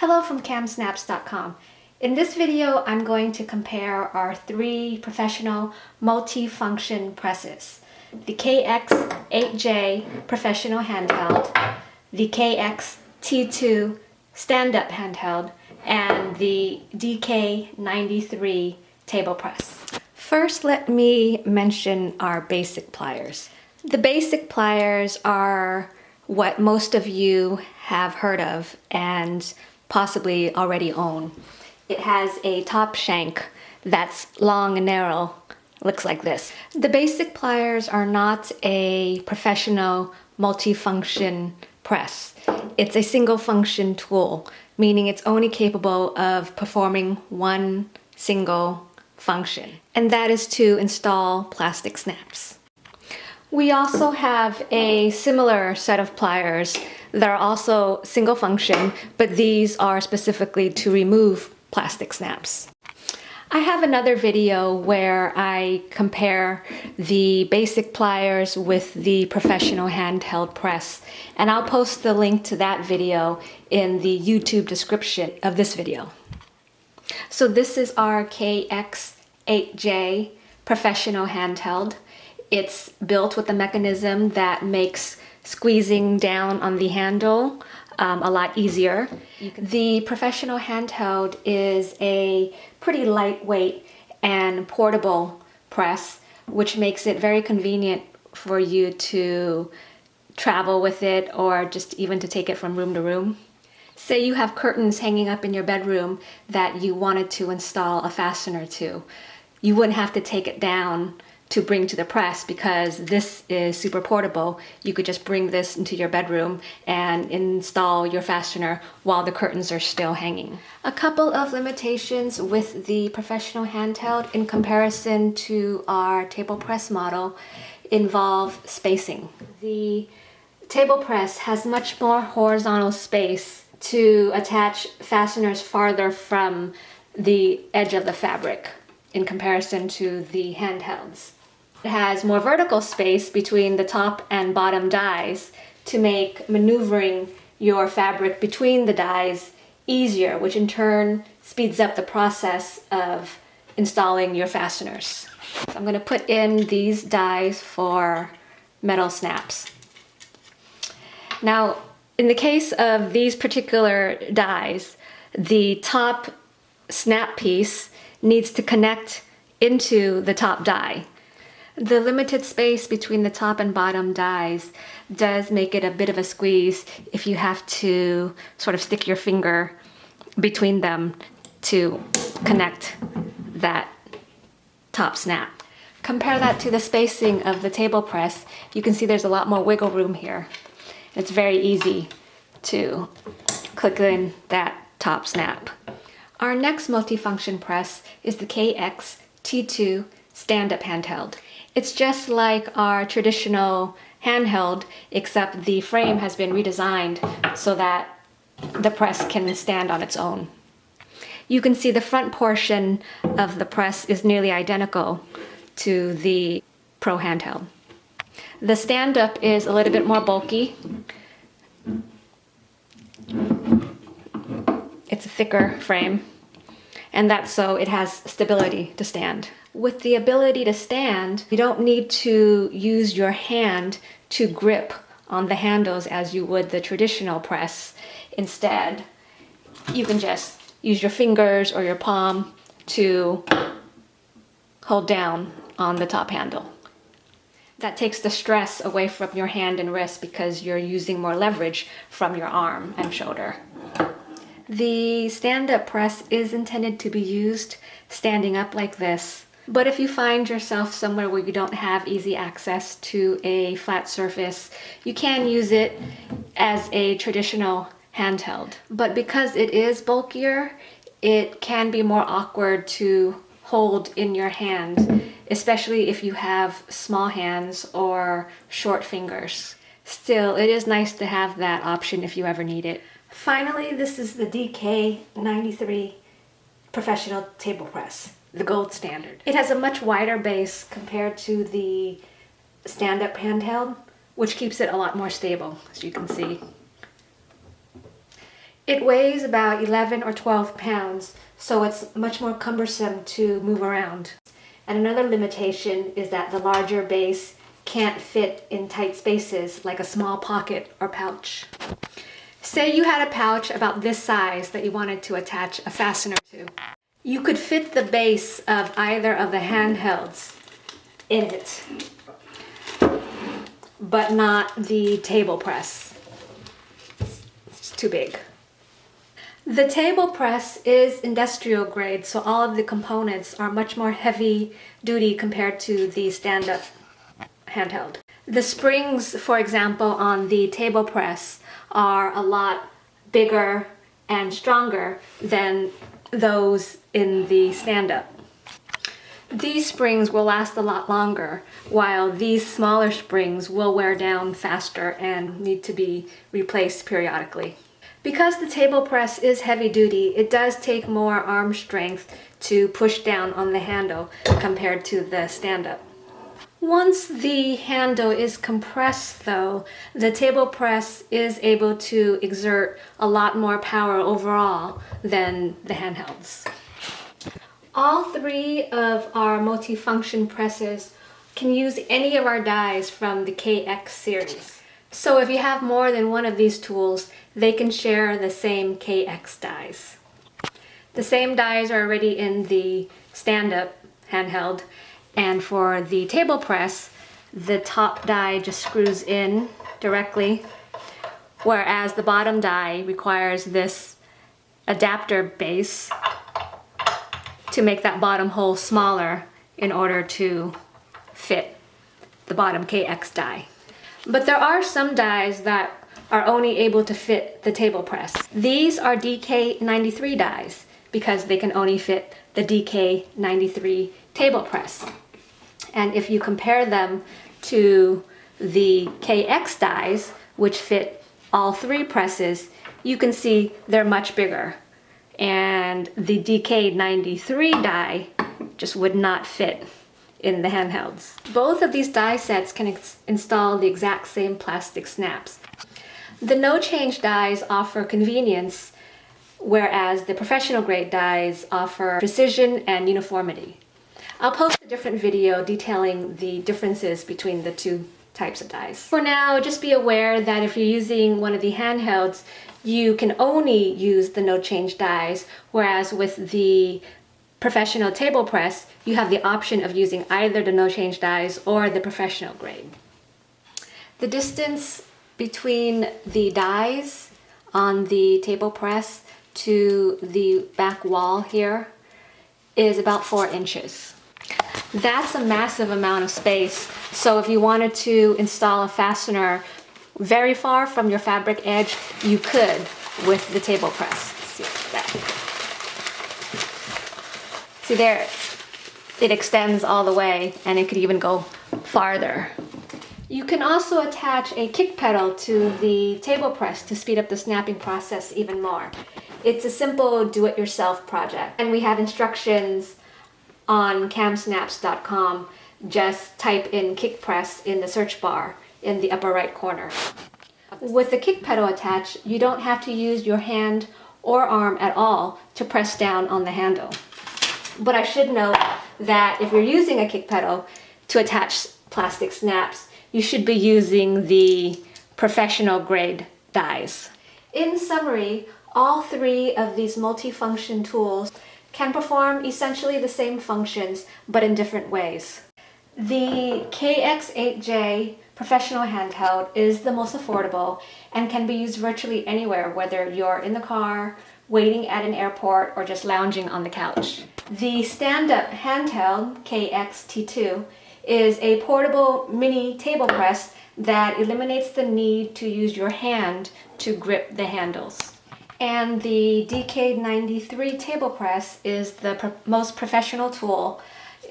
Hello from KAMsnaps.com. In this video, I'm going to compare our three professional multi-function presses. The KX8J professional handheld, the KX-T2 stand-up handheld, and the DK93 table press. First, let me mention our basic pliers. The basic pliers are what most of you have heard of and possibly already own. It has a top shank that's long and narrow, looks like this. The basic pliers are not a professional multi-function press. It's a single function tool, meaning it's only capable of performing one single function, and that is to install plastic snaps. We also have a similar set of pliers that are also single function, but these are specifically to remove plastic snaps. I have another video where I compare the basic pliers with the professional handheld press, and I'll post the link to that video in the YouTube description of this video. So this is our KX8J professional handheld. It's built with a mechanism that makes squeezing down on the handle a lot easier. The professional handheld is a pretty lightweight and portable press, which makes it very convenient for you to travel with it or just even to take it from room to room. Say you have curtains hanging up in your bedroom that you wanted to install a fastener to. You wouldn't have to take it down to bring to the press because this is super portable. You could just bring this into your bedroom and install your fastener while the curtains are still hanging. A couple of limitations with the professional handheld in comparison to our table press model involve spacing. The table press has much more horizontal space to attach fasteners farther from the edge of the fabric in comparison to the handhelds. It has more vertical space between the top and bottom dies to make maneuvering your fabric between the dies easier, which in turn speeds up the process of installing your fasteners. So I'm going to put in these dies for metal snaps. Now, in the case of these particular dies, the top snap piece needs to connect into the top die. The limited space between the top and bottom dies does make it a bit of a squeeze if you have to sort of stick your finger between them to connect that top snap. Compare that to the spacing of the table press. You can see there's a lot more wiggle room here. It's very easy to click in that top snap. Our next multifunction press is the KX-T2 stand-up handheld. It's just like our traditional handheld, except the frame has been redesigned so that the press can stand on its own. You can see the front portion of the press is nearly identical to the Pro handheld. The stand-up is a little bit more bulky. It's a thicker frame, and that's so it has stability to stand. With the ability to stand, you don't need to use your hand to grip on the handles as you would the traditional press. Instead, you can just use your fingers or your palm to hold down on the top handle. That takes the stress away from your hand and wrist because you're using more leverage from your arm and shoulder. The stand-up press is intended to be used standing up like this. But if you find yourself somewhere where you don't have easy access to a flat surface, you can use it as a traditional handheld. But because it is bulkier, it can be more awkward to hold in your hand, especially if you have small hands or short fingers. Still, it is nice to have that option if you ever need it. Finally, this is the DK93 professional table press, the gold standard. It has a much wider base compared to the stand-up handheld, which keeps it a lot more stable, as you can see. It weighs about 11 or 12 pounds, so it's much more cumbersome to move around. And another limitation is that the larger base can't fit in tight spaces like a small pocket or pouch. Say you had a pouch about this size that you wanted to attach a fastener to. You could fit the base of either of the handhelds in it, but not the table press. It's too big. The table press is industrial grade, so all of the components are much more heavy duty compared to the stand-up handheld. The springs, for example, on the table press are a lot bigger and stronger than those in the stand-up. These springs will last a lot longer, while these smaller springs will wear down faster and need to be replaced periodically. Because the table press is heavy duty, it does take more arm strength to push down on the handle compared to the stand-up. Once the handle is compressed though, the table press is able to exert a lot more power overall than the handhelds. All three of our multifunction presses can use any of our dies from the KX series. So if you have more than one of these tools, they can share the same KX dies. The same dies are already in the stand-up handheld, and for the table press, the top die just screws in directly, whereas the bottom die requires this adapter base to make that bottom hole smaller in order to fit the bottom KX die. But there are some dies that are only able to fit the table press. These are DK93 dies because they can only fit the DK93 table press. And if you compare them to the KX dies, which fit all three presses, you can see they're much bigger. And the DK93 die just would not fit in the handhelds. Both of these die sets can install the exact same plastic snaps. The no-change dies offer convenience, whereas the professional grade dies offer precision and uniformity. I'll post a different video detailing the differences between the two types of dies. For now, just be aware that if you're using one of the handhelds, you can only use the no-change dies, whereas with the professional table press, you have the option of using either the no-change dies or the professional grade. The distance between the dies on the table press to the back wall here is about 4 inches. That's a massive amount of space, so if you wanted to install a fastener very far from your fabric edge, you could with the table press. Let's see that. See there, it extends all the way and it could even go farther. You can also attach a kick pedal to the table press to speed up the snapping process even more. It's a simple do-it-yourself project, and we have instructions on KAMsnaps.com. Just type in kick press in the search bar in the upper right corner. With the kick pedal attached, you don't have to use your hand or arm at all to press down on the handle. But I should note that if you're using a kick pedal to attach plastic snaps, you should be using the professional grade dies. In summary, all three of these multifunction tools can perform essentially the same functions, but in different ways. The KX8J professional handheld is the most affordable and can be used virtually anywhere, whether you're in the car, waiting at an airport, or just lounging on the couch. The stand-up handheld, KX-T2, is a portable mini table press that eliminates the need to use your hand to grip the handles. And the DK93 table press is the most professional tool.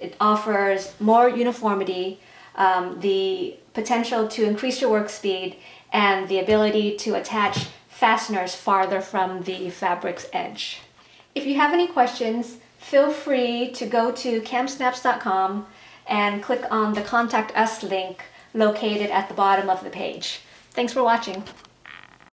It offers more uniformity, the potential to increase your work speed, and the ability to attach fasteners farther from the fabric's edge. If you have any questions, feel free to go to KAMsnaps.com and click on the Contact Us link located at the bottom of the page. Thanks for watching.